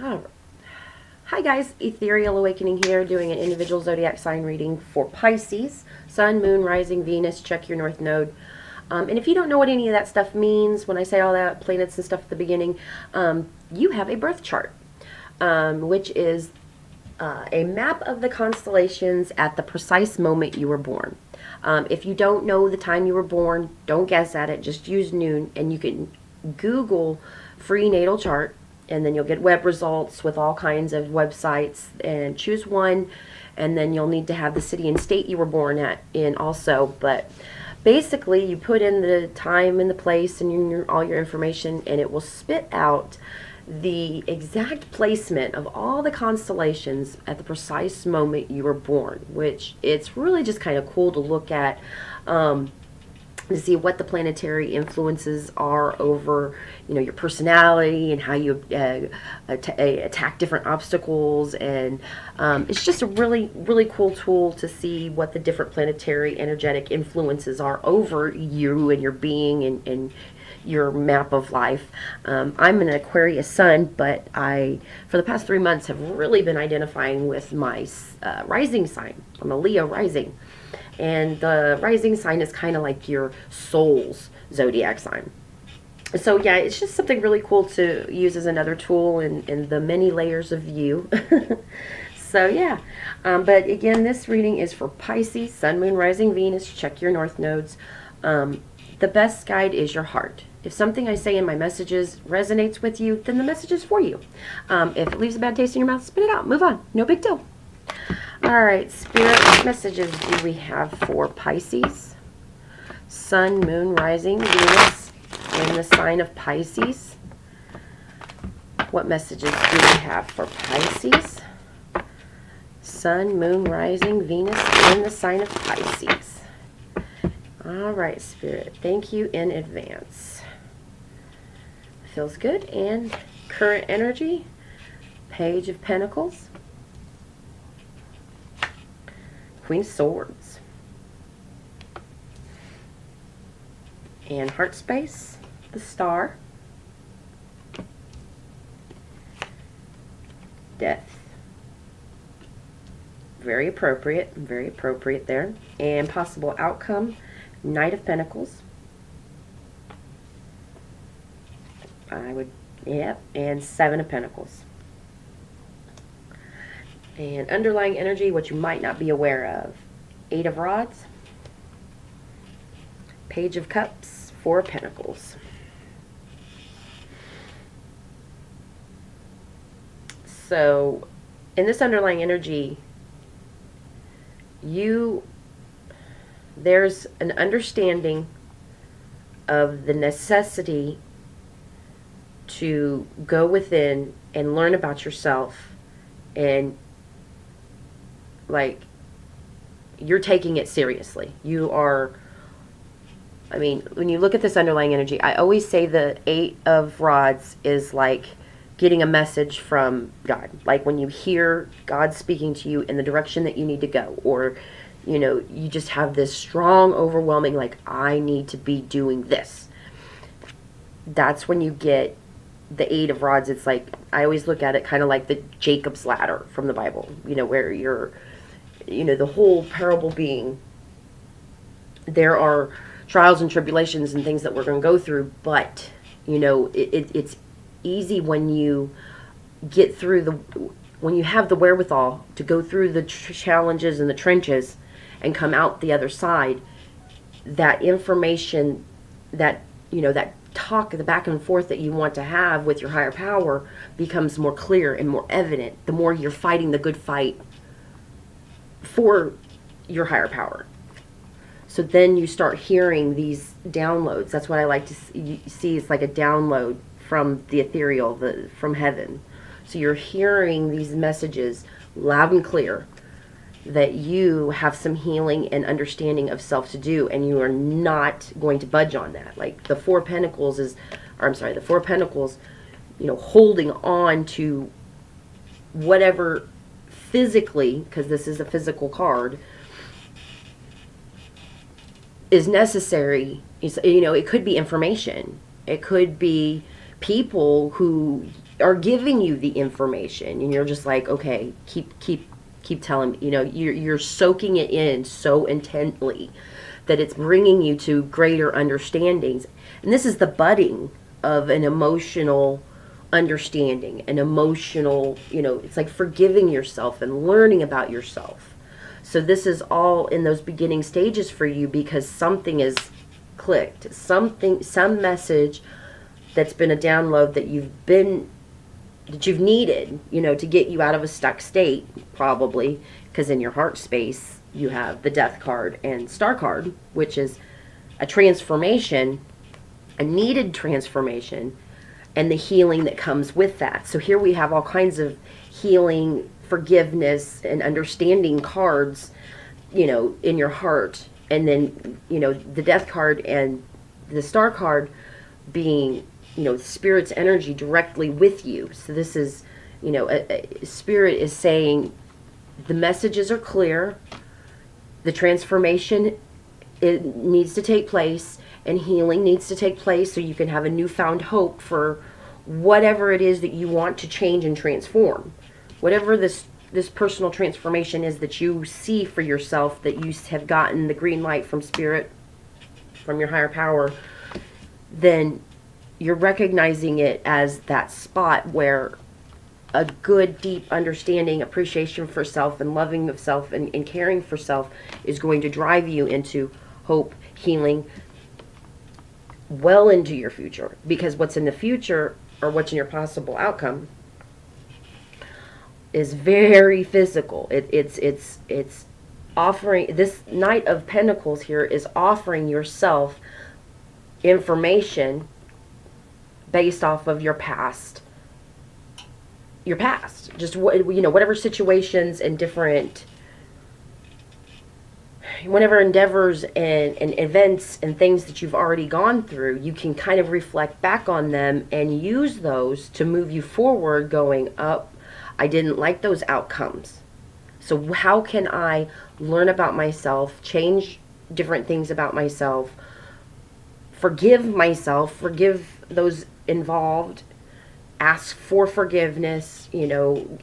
Alright. Hi guys, Ethereal Awakening here, doing an individual zodiac sign reading for Pisces, Sun, Moon, Rising, Venus. Check your North Node. And if you don't know what any of that stuff means, when I say all that, planets and stuff at the beginning, you have a birth chart, which is a map of the constellations at the precise moment you were born. If you don't know the time you were born, don't guess at it, just use noon, and you can Google free natal chart, and then you'll get web results with all kinds of websites, and choose one, and then you'll need to have the city and state you were born in also. But basically you put in the time and the place and all your information, and it will spit out the exact placement of all the constellations at the precise moment you were born, which it's really just kind of cool to look at, to see what the planetary influences are over, your personality and how you attack different obstacles. And it's just a really, really cool tool to see what the different planetary energetic influences are over you and your being and your map of life. I'm an Aquarius sun, but for the past 3 months, have really been identifying with my rising sign. I'm a Leo rising. And the rising sign is kind of like your soul's zodiac sign. So yeah, it's just something really cool to use as another tool in the many layers of you. So yeah, but again, this reading is for Pisces, Sun, Moon, Rising, Venus. Check your North Nodes. The best guide is your heart. If something I say in my messages resonates with you, then the message is for you. If it leaves a bad taste in your mouth, spit it out. Move on. No big deal. All right, Spirit, what messages do we have for Pisces? Sun, Moon, Rising, Venus in the sign of Pisces. What messages do we have for Pisces? Sun, Moon, Rising, Venus in the sign of Pisces. All right, Spirit, thank you in advance. Feels good. And current energy, Page of Pentacles, Queen of Swords, and Heart Space, the Star, Death. Very appropriate there. And possible outcome, Knight of Pentacles. And Seven of Pentacles. And underlying energy, what you might not be aware of, Eight of Rods, Page of Cups, Four of Pentacles. So in this underlying energy, there's an understanding of the necessity to go within and learn about yourself, and like you're taking it seriously. You are, when you look at this underlying energy, I always say the Eight of Rods is like getting a message from God. Like when you hear God speaking to you in the direction that you need to go, or you just have this strong, overwhelming, like, I need to be doing this. That's when you get the Eight of Rods. It's like, I always look at it kind of like the Jacob's ladder from the Bible, where you're, the whole parable being, there are trials and tribulations and things that we're going to go through, but, it's easy when you get through when you have the wherewithal to go through the challenges and the trenches and come out the other side. That information, that that talk, the back and forth that you want to have with your higher power becomes more clear and more evident the more you're fighting the good fight for your higher power. So then you start hearing these downloads. That's what I like to see. It's like a download from the ethereal, from heaven. So you're hearing these messages loud and clear that you have some healing and understanding of self to do, and you are not going to budge on that. Like the Four of Pentacles holding on to whatever physically, because this is a physical card, is necessary. It could be information. It could be people who are giving you the information, and you're just like, okay, keep telling me. You know, you're soaking it in so intently that it's bringing you to greater understandings. And this is the budding of an emotional understanding, an emotional, you know, it's like forgiving yourself and learning about yourself. So this is all in those beginning stages for you, because something is clicked, some message that's been a download that you've needed, you know, to get you out of a stuck state, probably, because in your heart space you have the Death card and Star card, which is a transformation, a needed transformation, and the healing that comes with that. So here we have all kinds of healing, forgiveness, and understanding cards, you know, in your heart. And then, you know, the Death card and the Star card being, you know, Spirit's energy directly with you. So this is, you know, Spirit is saying the messages are clear, the transformation, it needs to take place, and healing needs to take place, so you can have a newfound hope for whatever it is that you want to change and transform. Whatever this personal transformation is that you see for yourself, that you have gotten the green light from Spirit, from your higher power, then you're recognizing it as that spot where a good, deep understanding, appreciation for self, and loving of self, and caring for self is going to drive you into hope, healing, well into your future. Because what's in the future, or what's in your possible outcome, is very physical. It's offering, this Knight of Pentacles here is offering yourself information based off of your past, just what, you know, whatever situations and different, whatever endeavors and events and things that you've already gone through, you can kind of reflect back on them and use those to move you forward, going up. I didn't like those outcomes, so how can I learn about myself, change different things about myself, forgive myself, forgive those involved, ask for forgiveness, you know,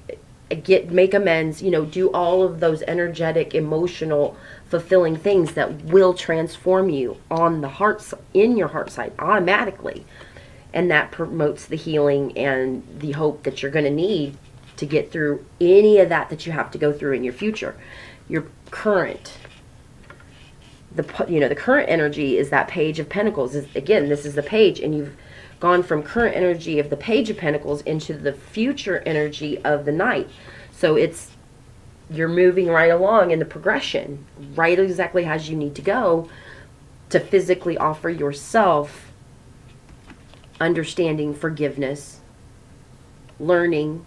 make amends, you know, do all of those energetic, emotional, fulfilling things that will transform you on the heart, in your heart side, automatically. And that promotes the healing and the hope that you're going to need to get through any of that you have to go through in your future. Your current, the current energy is that Page of Pentacles. Again, this is the page, and you've gone from current energy of the Page of Pentacles into the future energy of the Knight. So you're moving right along in the progression, right exactly as you need to go to physically offer yourself understanding, forgiveness, learning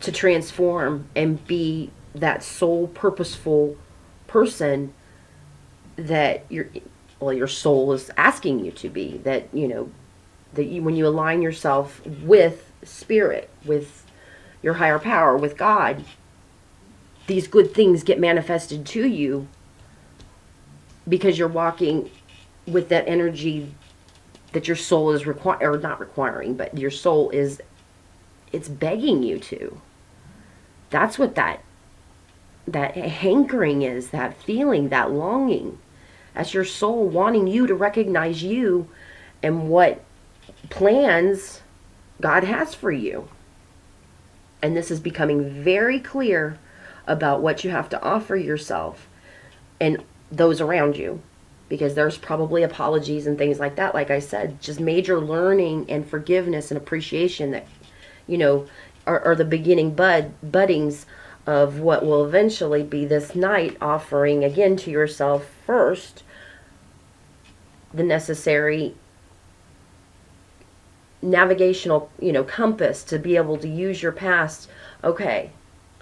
to transform and be that soul purposeful person that your soul is asking you to be. That, you know, when you align yourself with Spirit, with your higher power, with God, these good things get manifested to you because you're walking with that energy that your soul is not requiring, but your soul is, it's begging you to. That's what that hankering is, that feeling, that longing. That's your soul wanting you to recognize you and what plans God has for you. And this is becoming very clear about what you have to offer yourself and those around you, because there's probably apologies and things like that. Like I said, just major learning and forgiveness and appreciation that, you know, are the beginning buddings of what will eventually be this Knight offering again to yourself first the necessary navigational, you know, compass to be able to use your past. Okay,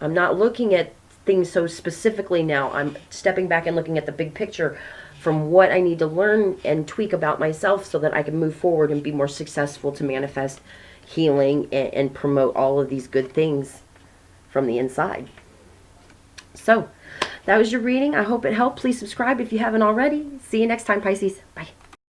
I'm not looking at things so specifically now. I'm stepping back and looking at the big picture from what I need to learn and tweak about myself so that I can move forward and be more successful to manifest healing and promote all of these good things from the inside. So that was your reading. I hope it helped. Please subscribe if you haven't already. See you next time, Pisces. Bye.